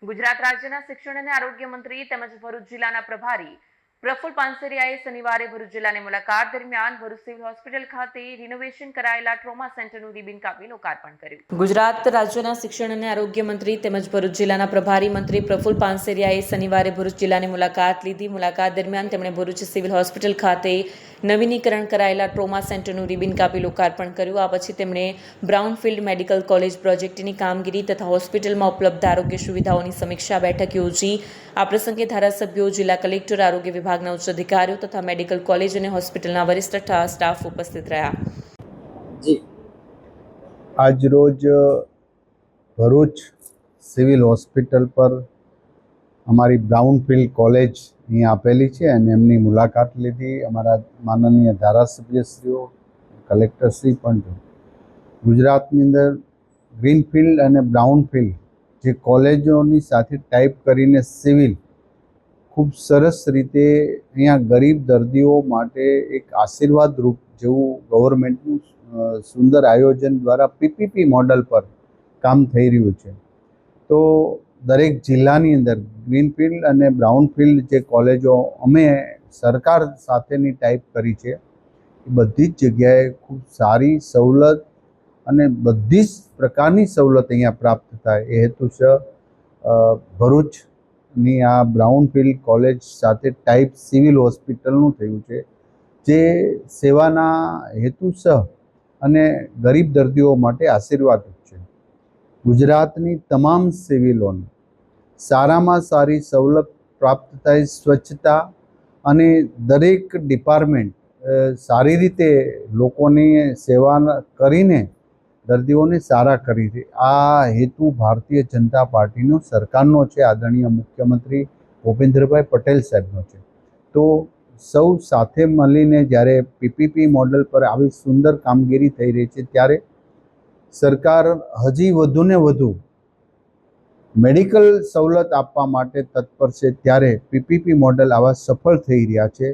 ગુજરાત રાજ્યના શિક્ષણ અને આરોગ્ય મંત્રી તેમજ ભરૂચ જિલ્લાના પ્રભારી પ્રફુલ પાનસેરિયાએ શનિવારે ભરૂચ જિલ્લાની મુલાકાત દરમિયાન ભરૂચ સિવિલ હોસ્પિટલ ખાતે રિનોવેશન કરાયેલા ટ્રોમા સેન્ટરનું રિબિન કાપી લોકાર્પણ કર્યું. ગુજરાત રાજ્યના શિક્ષણ અને આરોગ્ય મંત્રી તેમજ ભરૂચ જિલ્લાના પ્રભારી મંત્રી પ્રફુલ પાનસેરિયાએ શનિવારે ભરૂચ જિલ્લાની મુલાકાત લીધી. મુલાકાત દરમિયાન તેમણે ભરૂચ સિવિલ હોસ્પિટલ ખાતે નવીનીકરણ કરાયેલા ટ્રોમા સેન્ટરનું રિબિન કાપી લોકાર્પણ કર્યું. આ પછી તેમણે બ્રાઉનફિલ્ડ મેડિકલ કોલેજ પ્રોજેક્ટની કામગીરી તથા હોસ્પિટલમાં ઉપલબ્ધ આરોગ્ય સુવિધાઓની સમીક્ષા બેઠક યોજી. આ પ્રસંગે ધારાસભ્યો, જિલ્લા કલેક્ટર, આરોગ્ય વિભાગના ઉચ્ચ અધિકારીઓ તથા મેડિકલ કોલેજ અને હોસ્પિટલના વરિષ્ઠ સ્ટાફ ઉપસ્થિત રહ્યા. આજ રોજ ભરૂચ સિવિલ હોસ્પિટલ પર અમારી બ્રાઉનફિલ્ડ કોલેજ અહીં આપેલી છે અને એમની મુલાકાત લીધી. અમારા માનનીય ધારાસભ્યશ્રીઓ, કલેક્ટરશ્રી પણ છે. ગુજરાતની અંદર ગ્રીનફિલ્ડ અને બ્રાઉનફિલ્ડ જે કોલેજોની સાથે ટાઈપ કરીને સિવિલ ખૂબ સરસ રીતે અહીંયા ગરીબ દર્દીઓ માટે એક આશીર્વાદરૂપ જેવું ગવર્મેન્ટનું સુંદર આયોજન દ્વારા પીપીપી મોડલ પર કામ થઈ રહ્યું છે. તો દરેક જિલ્લાની અંદર ગ્રીનફિલ્ડ અને બ્રાઉનફિલ્ડ જે કોલેજો અમે સરકાર સાથેની ટાઈપ કરી છે એ બધી જ જગ્યાએ ખૂબ સારી સવલત અને બધી જ પ્રકારની સવલત અહીંયા પ્રાપ્ત થાય એ હેતુસર ભરૂચની આ બ્રાઉનફિલ્ડ કોલેજ સાથે ટાઈપ સિવિલ હોસ્પિટલનું થયું છે, જે સેવાના હેતુસર અને ગરીબ દર્દીઓ માટે આશીર્વાદરૂપ છે. ગુજરાતની તમામ સિવિલોને સારામાં સારી સવલત પ્રાપ્ત થાય, સ્વચ્છતા અને દરેક ડિપાર્ટમેન્ટ સારી રીતે લોકોની સેવા કરીને દર્દીઓને સારા કરી છે. આ હેતુ ભારતીય જનતા પાર્ટીનો સરકારનો છે, આદરણીય મુખ્યમંત્રી ભૂપેન્દ્રભાઈ પટેલ સાહેબનો છે. તો સૌ સાથે મળીને જ્યારે પીપીપી મોડલ પર આવી સુંદર કામગીરી થઈ રહી છે ત્યારે સરકાર હજી વધુને વધુ મેડિકલ સવલત આપવા માટે તત્પર છે. ત્યારે પીપીપી મોડલ આવા સફળ થઈ રહ્યા છે,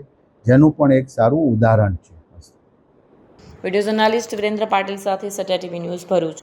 જેનું પણ એક સારું ઉદાહરણ છે. વિડીયો જર્નાલિસ્ટ વિરેન્દ્ર પાટીલ સાથે સત્યા ટીવી ન્યૂઝ ભરૂચ.